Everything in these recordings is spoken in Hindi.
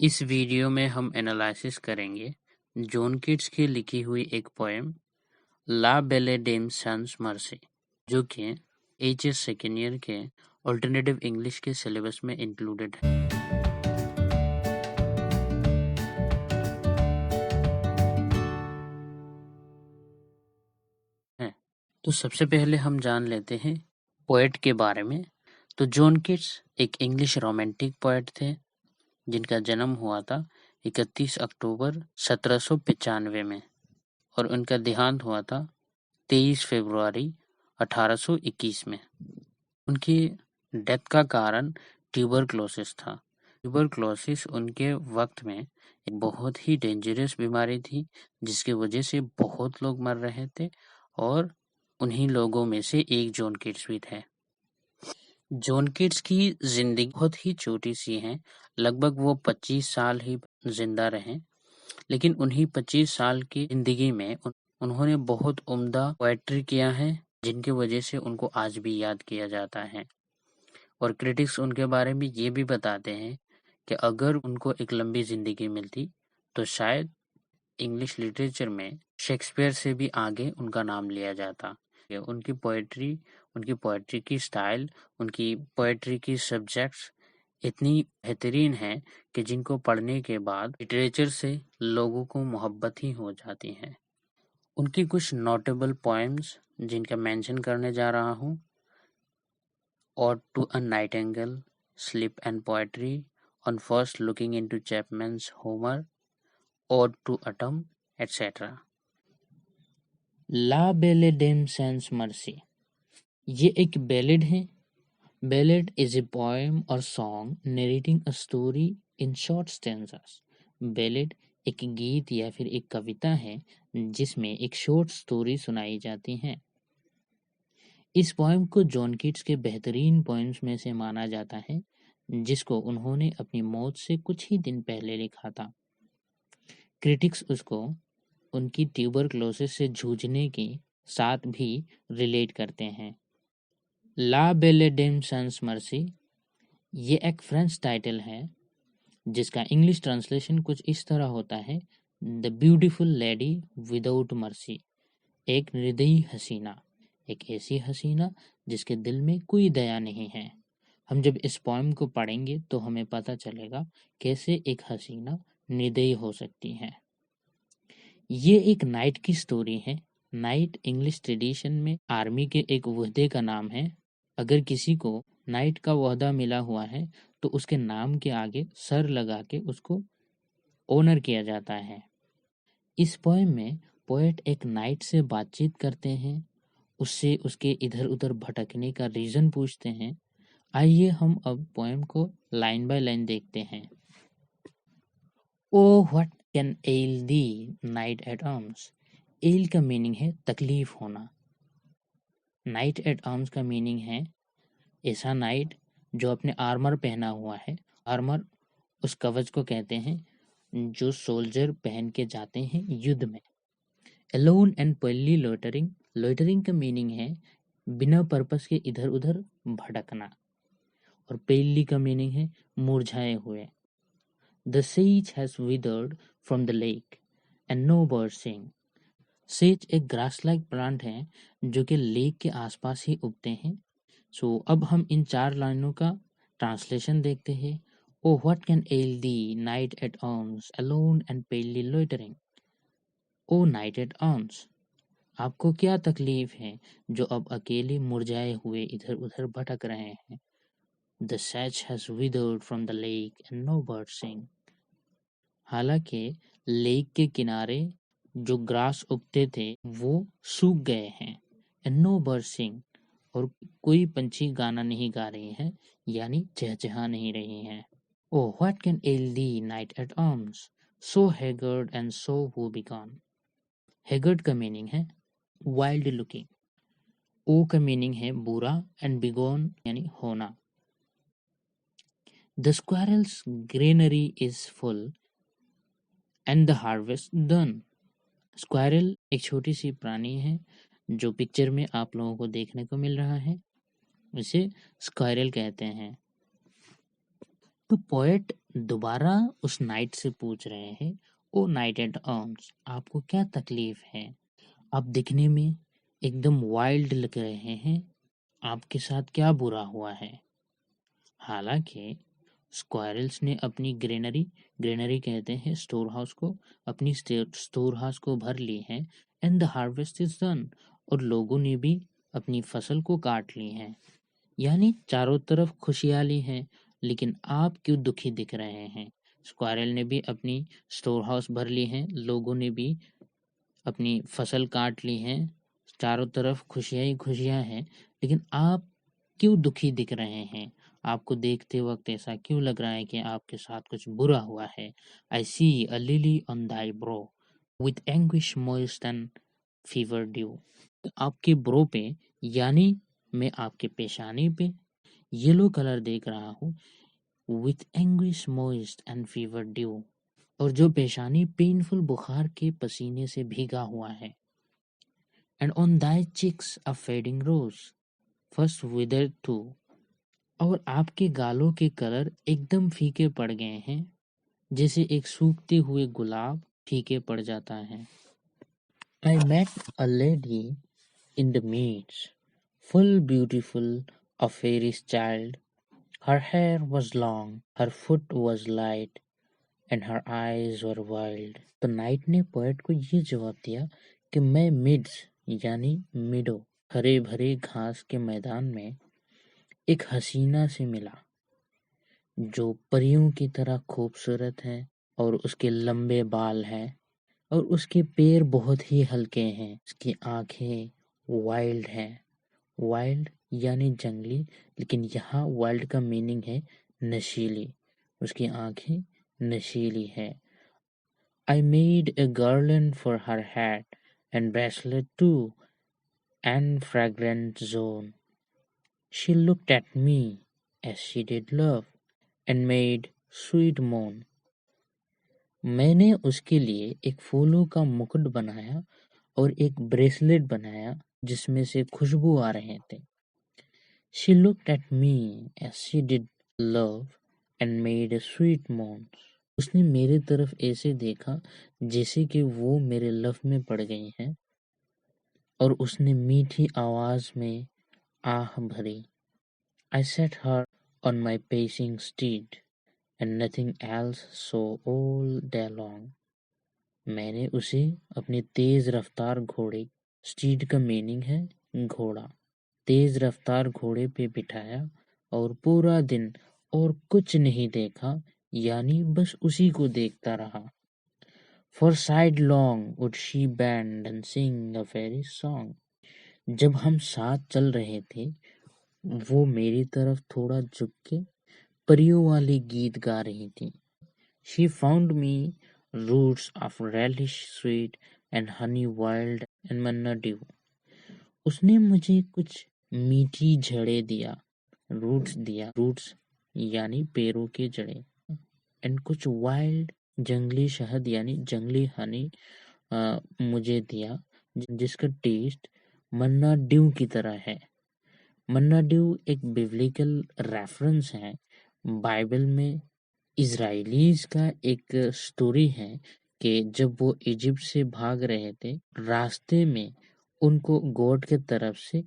इस वीडियो में हम एनालिसिस करेंगे जॉन कीट्स की लिखी हुई एक पोएम ला बेले डेम सैंस मर्सी, जो कि एचएस सेकेंड ईयर के अल्टरनेटिव इंग्लिश के सिलेबस में इंक्लूडेड है। तो सबसे पहले हम जान लेते हैं पोएट के बारे में। तो जॉन कीट्स एक इंग्लिश रोमांटिक पोएट थे जिनका जन्म हुआ था 31 अक्टूबर 1795 में और उनका देहांत हुआ था 23 फरवरी 1821 में। उनकी डेथ का कारण ट्यूबरक्लोसिस था। ट्यूबरक्लोसिस उनके वक्त में एक बहुत ही डेंजरस बीमारी थी जिसकी वजह से बहुत लोग मर रहे थे और उन्हीं लोगों में से एक जॉन कीट्स भी थे। जॉन कीट्स की जिंदगी बहुत ही छोटी सी है, लगभग वो 25 साल ही जिंदा रहे, लेकिन उन्हीं 25 साल की जिंदगी में उन्होंने बहुत उम्दा पोएट्री किया है जिनकी वजह से उनको आज भी याद किया जाता है। और क्रिटिक्स उनके बारे में ये भी बताते हैं कि अगर उनको एक लंबी जिंदगी मिलती तो शायद इंग्लिश लिटरेचर में शेक्सपियर से भी आगे उनका नाम लिया जाता। उनकी पोएट्री की स्टाइल, उनकी पोएट्री की सब्जेक्ट्स इतनी बेहतरीन है कि जिनको पढ़ने के बाद लिटरेचर से लोगों को मोहब्बत ही हो जाती है। उनकी कुछ नोटेबल पोएम्स जिनका मेंशन करने जा रहा हूँ: Ode to a Nightingale, Sleep and Poetry, On First Looking into Chapman's Homer, Ode to Autumn, etc. ला बेले डेम सैंस मर्सी ये एक बैलेड है। बैलेड इज ए पोएम और song narrating a story in short stanzas. Ballad एक गीत या फिर एक कविता है जिसमें एक शॉर्ट स्टोरी सुनाई जाती है। इस पोएम को जॉन कीट्स के बेहतरीन पोएम्स में से माना जाता है, जिसको उन्होंने अपनी मौत से कुछ ही दिन पहले लिखा था। क्रिटिक्स उसको उनकी ट्यूबरक्लोसिस से जूझने के साथ भी रिलेट करते हैं। ला बेले डेम सैंस मर्सी ये एक फ्रेंच टाइटल है जिसका इंग्लिश ट्रांसलेशन कुछ इस तरह होता है: the beautiful lady without mercy, एक निर्दयी हसीना, एक ऐसी हसीना जिसके दिल में कोई दया नहीं है। हम जब इस पोएम को पढ़ेंगे तो हमें पता चलेगा कैसे एक हसीना निर्दयी हो सकती है। ये एक नाइट की स्टोरी है। नाइट इंग्लिश ट्रेडिशन में आर्मी के एक ओहदे का नाम है। अगर किसी को नाइट का ओहदा मिला हुआ है तो उसके नाम के आगे सर लगा के उसको ऑनर किया जाता है। इस पोएम में पोएट एक नाइट से बातचीत करते हैं, उससे उसके इधर उधर भटकने का रीजन पूछते हैं। आइए हम अब पोएम को लाइन बाय लाइन देखते हैं। O what can ail thee knight at arms. Ail का मीनिंग है तकलीफ होना। नाइट एट आर्म्स का मीनिंग है ऐसा नाइट जो अपने आर्मर पहना हुआ है। आर्मर उस कवच को कहते हैं जो सोल्जर पहन के जाते हैं युद्ध में। अलोन एंड पल्ली लोटरिंग। लोटरिंग का मीनिंग है बिना पर्पस के इधर उधर भटकना। और पेली का मीनिंग है मुरझाए हुए। द सेज has withered from the lake and no bird sing. सेज एक ग्रास लाइक प्लांट है जो कि लेक के आसपास ही उगते हैं। सो अब हम इन चार लाइनों का ट्रांसलेशन देखते हैं। O what can ail thee knight at arms alone and palely loitering. O knight at arms, आपको क्या तकलीफ है जो अब अकेले मुरझाए हुए इधर उधर भटक रहे हैं। The sedge has withered from the lake and no birds sing. हालांकि लेक के किनारे जो ग्रास उगते थे वो सूख गए हैं। And no birds sing, और कोई पंछी गाना नहीं गा रहे हैं, यानी चहचहा नहीं रही हैं। Oh, what can ail thee, night at arms, so haggard and so woe begone. Haggard का मीनिंग है वाइल्ड लुकिंग। ओ का मीनिंग है बुरा एंड बिगोन यानी होना। The squirrel's granary is full and the harvest done. Squirrel एक छोटी सी प्राणी है जो पिक्चर में आप लोगों को देखने को मिल रहा है, इसे स्क्वायरल कहते हैं। तो पोएट दोबारा उस नाइट से पूछ रहे हैं, ओ नाइट एट आर्म्स, आपको क्या तकलीफ है? आप दिखने में एकदम वाइल्ड लग रहे हैं, आपके साथ क्या बुरा हुआ है? हालांकि स्क्वायरल्स ने अपनी ग्रेनरी कहते हैं स्टोर हाउस को, अपनी स्टोर हाउस को भर ली है, and the harvest is done, और लोगों ने भी अपनी फसल को काट ली है। यानी चारों तरफ खुशहाली है, लेकिन आप क्यों दुखी दिख रहे हैं? स्क्वायरल ने भी अपनी स्टोर हाउस भर ली है, लोगों ने भी अपनी फसल काट ली है, चारों तरफ खुशियाँ ही खुशियाँ हैं, लेकिन आप क्यों दुखी दिख रहे हैं? आपको देखते वक्त ऐसा क्यों लग रहा है कि आपके साथ कुछ बुरा हुआ है? I see a lily on thy brow with anguish moist and fever dew. आपके ब्रो पे, यानी मैं आपके पेशानी पे येलो कलर देख रहा हूँ, with anguish moist and fever due, और जो पेशानी पेनफुल बुखार के पसीने से भीगा हुआ है। And on thy cheeks a fading rose, first withered too, और आपके गालों के कलर एकदम फीके पड़ गए हैं, जैसे एक सूखते हुए गुलाब फीके पड़ जाता है। I met a lady in the meads, full beautiful, a fairy's child. Her hair was long, her foot was light, and her eyes were wild. तो नाइट ने पोएट को ये जवाब दिया कि मैं मिड्स यानी मिडो, हरे भरे घास के मैदान में एक हसीना से मिला, जो परियों की तरह खूबसूरत है, और उसके लंबे बाल हैं, और उसके पैर बहुत ही हल्के हैं। उसकी आंखें वाइल्ड हैं। वाइल्ड यानी जंगली, लेकिन यहाँ वाइल्ड का मीनिंग है नशीली। उसकी आंखें नशीली है। I made a garland for her hat, and bracelet too, and fragrant zone. She looked at me as she did love, and made sweet moan. मैंने उसके लिए एक फूलों का मुकुट बनाया और एक ब्रेसलेट बनाया जिसमें से खुशबू आ रहे थे। She looked at me as she did love and made a sweet moan. उसने मेरे तरफ ऐसे देखा जैसे कि वो मेरे लव में पड़ गई हैं, और उसने मीठी आवाज में आह भरी। I set her on my pacing steed, and nothing else so all day long. मैंने उसे अपने तेज रफ्तार घोड़े, स्टीड का मीनिंग है घोड़ा, तेज रफ्तार घोड़े पे बिठाया, और पूरा दिन और कुछ नहीं देखा, यानी बस उसी को देखता रहा। For sidelong would she bend and sing a fairy song. जब हम साथ चल रहे थे, वो मेरी तरफ थोड़ा झुक के परियों वाले गीत गा रही थी। She found me roots of relish sweet and honey wild and manna dew. उसने मुझे कुछ मीठी जड़ें दिया, रूट्स यानी पेड़ों के जड़ें, एंड कुछ वाइल्ड जंगली शहद यानी जंगली हनी मुझे दिया, जिसका टेस्ट मन्ना ड्यू की तरह है। मन्ना ड्यू एक बिब्लिकल रेफरेंस है। बाइबल में इजराइलीज का एक स्टोरी है कि जब वो इजिप्ट से भाग रहे थे, रास्ते में उनको गॉड के तरफ से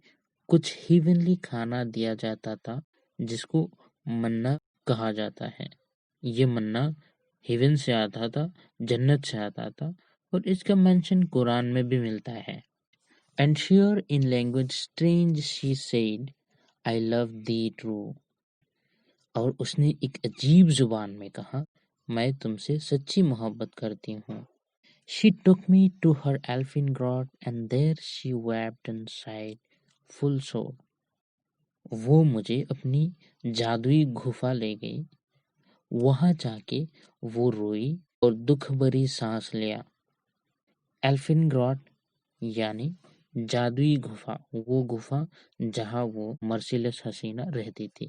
कुछ हेवनली खाना दिया जाता था, जिसको मन्ना कहा जाता है। ये मन्ना हेवन से आता था, जन्नत से आता था, और इसका मेंशन कुरान में भी मिलता है। And sure in language strange she said, I love thee true. और उसने एक अजीब जुबान में कहा, मैं तुमसे सच्ची मोहब्बत करती हूँ। She took me to her elfin grot and there she wept and sighed full soul. वो मुझे अपनी जादुई गुफा ले गई, वहां जाके वो रोई और दुख भरी सांस लिया। एल्फिन ग्रॉट यानी जादुई गुफा, वो गुफा जहां वो मर्सीलेस हसीना रहती थी।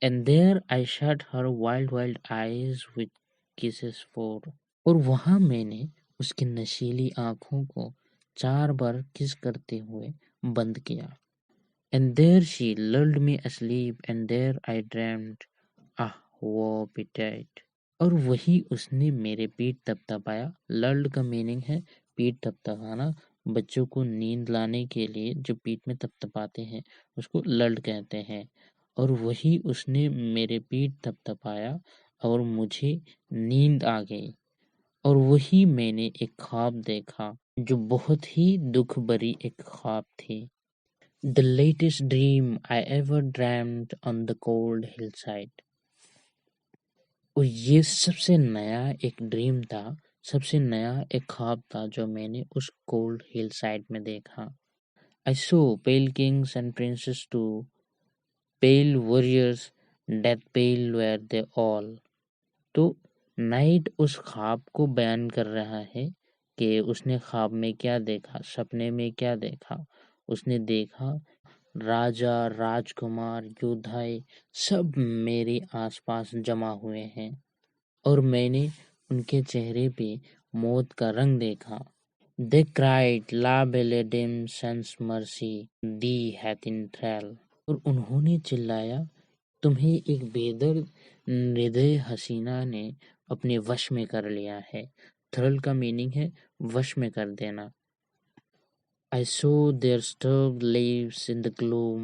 And there I shut her wild eyes with kisses for. और वहां मैंने उसकी नशीली आंखों को 4 बार किस करते हुए बंद किया। And there she lulled me asleep and there I dreamed, ah वो appetite। और वही उसने मेरे पीठ थपथपाया। लर्ड का मीनिंग है पीठ थपथपाना। बच्चों को नींद लाने के लिए जो पीठ में थपथपाते हैं उसको लर्ड कहते हैं। और वही उसने मेरे पीठ थपथपाया और मुझे नींद आ गई। और वही मैंने एक ख्वाब देखा जो बहुत ही दुख भरी एक ख्वाब थी। The latest dream I ever dreamt on the cold hillside। और ये सबसे नया एक ड्रीम था, सबसे नया एक ख्वाब था जो मैंने उस कोल्ड हिल साइड में देखा। I saw pale kings and princes too, pale warriors, death pale were they all। तो नाइट उस ख्वाब को बयान कर रहा है कि उसने ख्वाब में क्या देखा, सपने में क्या देखा। उसने देखा राजा, राजकुमार, योद्धाएं सब मेरे आसपास जमा हुए हैं और मैंने उनके चेहरे पे मौत का रंग देखा। They cried, La belle dame sans mercy, thee hath in thrall। और उन्होंने चिल्लाया, तुम्हें एक बेदर्द हृदय हसीना ने अपने वश में कर लिया है। थ्रल का मीनिंग है वश में कर देना। I saw their starved lives in the gloom,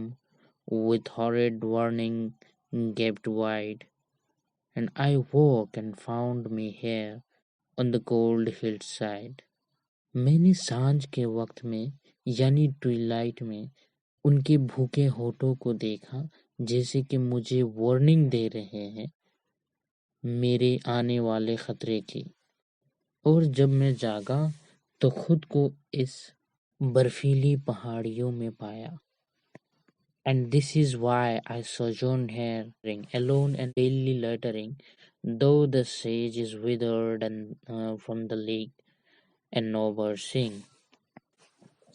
with horrid warning gaped wide, and I woke and found me here on the cold hillside। मैंने सांझ के वक्त में यानी ट्विलाइट में उनके भूखे होठों को देखा जैसे कि मुझे वार्निंग दे रहे हैं मेरे आने वाले खतरे की। और जब मैं जागा तो खुद को इस बर्फीली पहाड़ियों में पाया। And this is why I sojourn here, alone and palely loitering, though the sage is withered and from the lake, and no birds sing।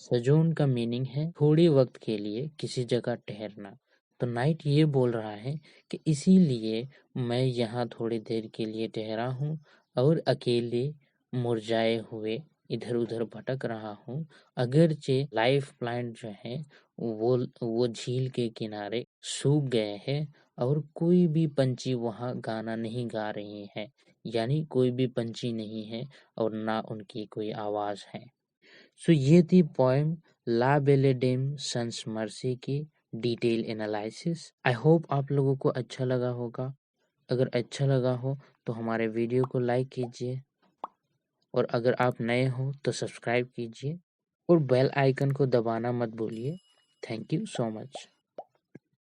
सजोन का मीनिंग है थोड़ी वक्त के लिए किसी जगह ठहरना। तो नाइट ये बोल रहा है कि इसीलिए मैं यहाँ थोड़ी देर के लिए ठहरा हूँ और अकेले मुरझाए हुए इधर उधर भटक रहा हूँ। अगरचे लाइफ प्लांट जो है वो झील के किनारे सूख गए हैं और कोई भी पंछी वहाँ गाना नहीं गा रहे हैं, यानी कोई भी पंछी नहीं है और ना उनकी कोई आवाज है। सो ये थी पोएम ला बेले डेम सन्स मर्सी की डिटेल एनालिसिस। आई होप आप लोगों को अच्छा लगा होगा। अगर अच्छा लगा हो तो हमारे वीडियो को लाइक कीजिए और अगर आप नए हो तो सब्सक्राइब कीजिए और बेल आइकन को दबाना मत भूलिए। Thank you so much.